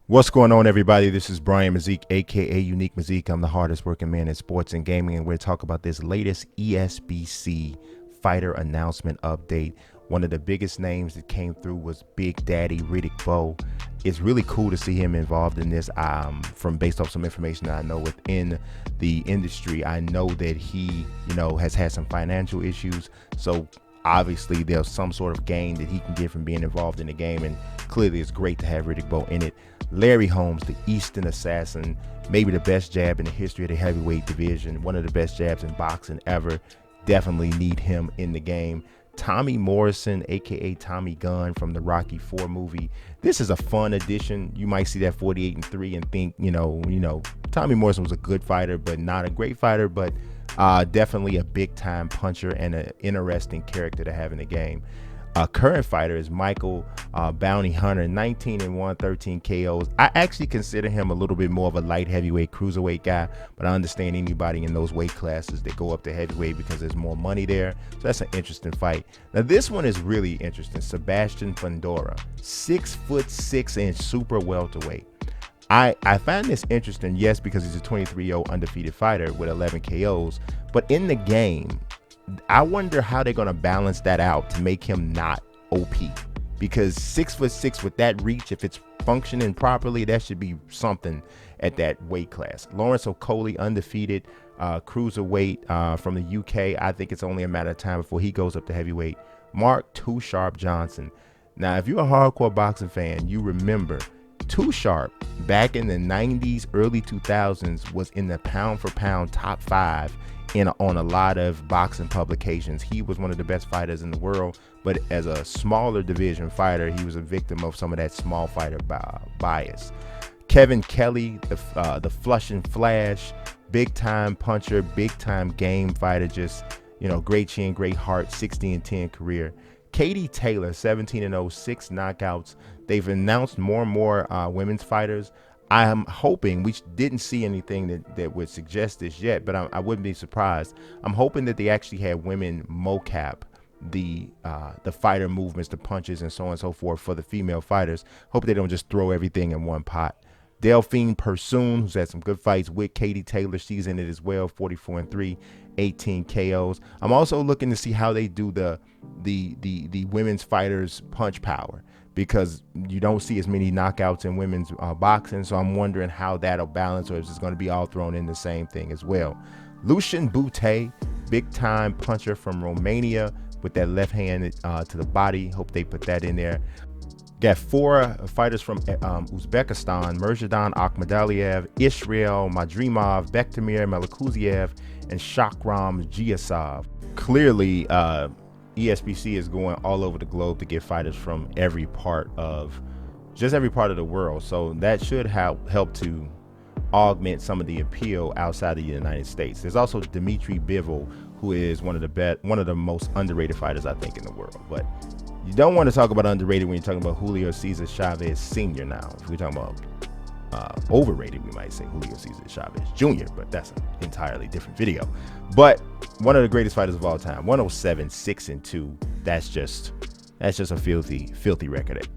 What's going on, everybody? This is Brian Mazik, aka Unique Mazik. I'm the hardest working man in sports and gaming, and we're talking about this latest ESBC fighter announcement update. One of the biggest names that came through was Big Daddy Riddick Bowe. It's really cool to see him involved in this. From based off some information that I know within the industry, I know that he, has had some financial issues. So obviously there's some sort of gain that he can get from being involved in the game, and clearly it's great to have Riddick Bowe in it. Larry Holmes, the Eastern Assassin, maybe the best jab in the history of the heavyweight division, one of the best jabs in boxing ever. Definitely need him in the game. Tommy Morrison, aka Tommy Gunn from the Rocky IV movie. This is a fun addition. You might see that 48-3 and think, Tommy Morrison was a good fighter, but not a great fighter, but definitely a big time puncher and an interesting character to have in the game. Current fighter is Michael Bounty Hunter, 19-1, 13 KOs. I actually consider him a little bit more of a light heavyweight, cruiserweight guy, but I understand anybody in those weight classes that go up to heavyweight because there's more money there. So that's an interesting fight. Now this one is really interesting. Sebastian Fundora, 6'6" super welterweight. I find this interesting, yes, because he's a 23-year-old undefeated fighter with 11 KOs, but in the game, I wonder how they're going to balance that out to make him not OP, because 6'6" with that reach, if it's functioning properly, that should be something at that weight class. Lawrence Okolie, undefeated cruiserweight from the UK. I think it's only a matter of time before he goes up to heavyweight. Mark Too Sharp Johnson. Now, if you're a hardcore boxing fan, you remember Too Sharp back in the 90s, early 2000s was in the pound for pound top 5 on a lot of boxing publications. He was one of the best fighters in the world, but as a smaller division fighter, he was a victim of some of that small fighter bias. Kevin Kelly, the Flushing Flash, big time puncher, big time game fighter, just great chin, great heart, 60-10 career. Katie Taylor, 17-0, 6 knockouts. They've announced more and more women's fighters. I am hoping, we didn't see anything that would suggest this yet, but I wouldn't be surprised. I'm hoping that they actually had women mocap the fighter movements, the punches, and so on and so forth for the female fighters. Hope they don't just throw everything in one pot. Delphine Persoon, who's had some good fights with Katie Taylor, she's in it as well, 44-3, 18 KOs. I'm also looking to see how they do the women's fighters punch power, because you don't see as many knockouts in women's boxing. So I'm wondering how that'll balance, or if it's going to be all thrown in the same thing as well. Lucian Bute, big time puncher from Romania with that left hand to the body. Hope they put that in there. Got 4 fighters from Uzbekistan: Merjadan Akhmadaliev, Israel Madrimov, Bektamir Melikuziev, and Shakram Giasov. Clearly, ESBC is going all over the globe to get fighters from every part of the world. So that should help to augment some of the appeal outside of the United States. There's also Dmitry Bivol, who is one of the most underrated fighters, I think, in the world. But you don't want to talk about underrated when you're talking about Julio Cesar Chavez Sr. now. If we're talking about overrated, we might say Julio Cesar Chavez Jr., but that's an entirely different video. But one of the greatest fighters of all time, 107, 6-2. That's just a filthy record.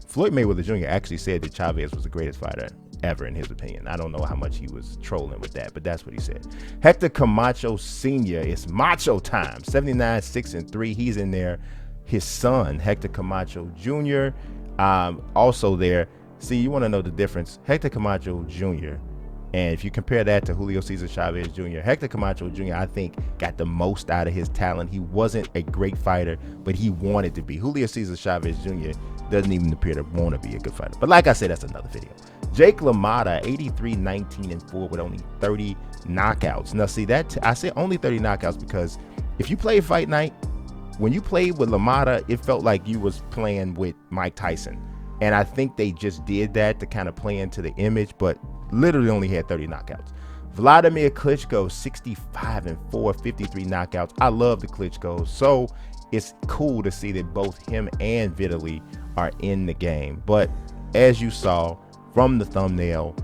Floyd Mayweather Jr. actually said that Chavez was the greatest fighter ever, in his opinion. I don't know how much he was trolling with that, but that's what he said. Hector Camacho Sr. It's macho time, 79, 6-3. He's in there. His son, Hector Camacho Jr., also there. See, you want to know the difference. Hector Camacho Jr., and if you compare that to Julio Cesar Chavez Jr., Hector Camacho Jr., I think, got the most out of his talent. He wasn't a great fighter, but he wanted to be. Julio Cesar Chavez Jr. doesn't even appear to want to be a good fighter. But like I said, that's another video. Jake LaMotta, 83, 19-4 with only 30 knockouts. Now, see, I say only 30 knockouts because if you play Fight Night, when you played with LaMotta, it felt like you was playing with Mike Tyson. And I think they just did that to kind of play into the image, but literally only had 30 knockouts. Vladimir Klitschko, 65-4, 53 knockouts. I love the Klitschkos, so it's cool to see that both him and Vitaly are in the game. But as you saw from the thumbnail,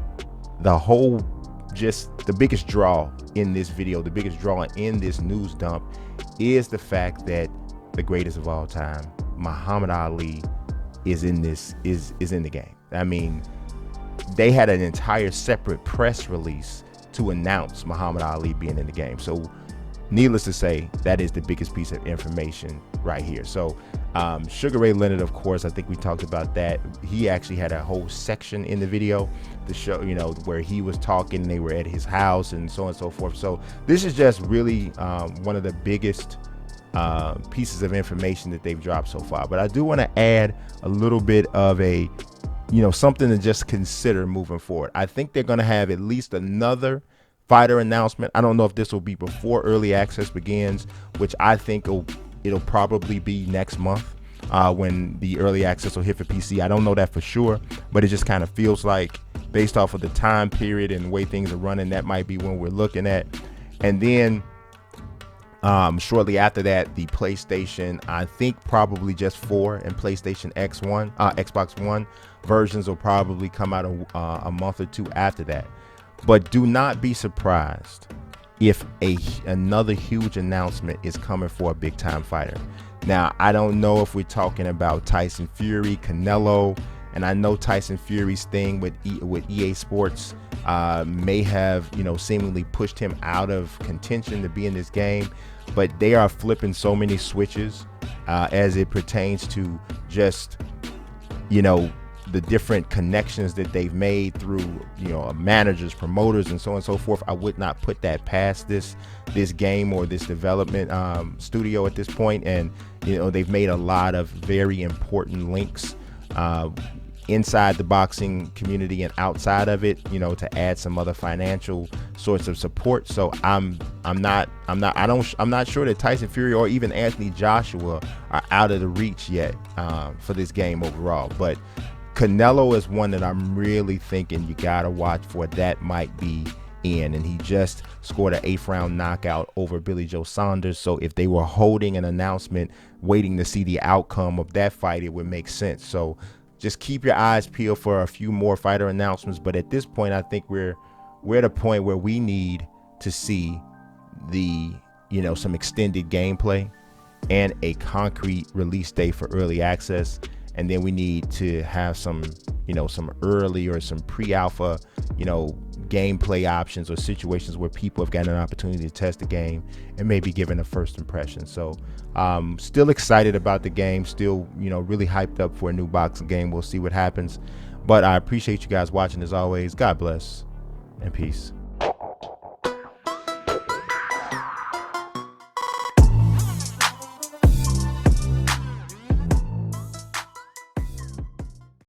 the biggest draw in this video, the biggest draw in this news dump is the fact that the greatest of all time, Muhammad Ali, is in the game. I mean, they had an entire separate press release to announce Muhammad Ali being in the game. So needless to say, that is the biggest piece of information right here. So Sugar Ray Leonard, of course, I think we talked about that. He actually had a whole section in the video to show, you know, where he was talking, they were at his house and so on and so forth. So this is just really one of the biggest pieces of information that they've dropped so far. But I do want to add a little bit of a, you know, something to just consider moving forward. I think they're going to have at least another fighter announcement. I don't know if this will be before early access begins, which I think it'll probably be next month when the early access will hit for PC. I don't know that for sure, but it just kind of feels like, based off of the time period and the way things are running, that might be when we're looking at. And then shortly after that, the PlayStation, I think probably just 4 and PlayStation Xbox One versions will probably come out a month or two after that. But do not be surprised if another huge announcement is coming for a big time fighter. Now, I don't know if we're talking about Tyson Fury, Canelo, and I know Tyson Fury's thing with EA Sports may have, you know, seemingly pushed him out of contention to be in this game, but they are flipping so many switches as it pertains to just, you know, the different connections that they've made through, you know, managers, promoters, and so on and so forth. I would not put that past this game or this development studio at this point. And, you know, they've made a lot of very important links inside the boxing community and outside of it, you know, to add some other financial sorts of support. So I'm not sure that Tyson Fury or even Anthony Joshua are out of the reach yet for this game overall. But Canelo is one that I'm really thinking you gotta watch for. That might be in, and he just scored an 8th round knockout over Billy Joe Saunders. So if they were holding an announcement waiting to see the outcome of that fight, it would make sense. So just keep your eyes peeled for a few more fighter announcements. But at this point, I think we're at a point where we need to see the, you know, some extended gameplay and a concrete release date for early access. And then we need to have some, you know, some early or some pre-alpha, you know, gameplay options or situations where people have gotten an opportunity to test the game and maybe given a first impression. So still excited about the game, still, you know, really hyped up for a new boxing game. We'll see what happens. But I appreciate you guys watching as always. God bless and peace.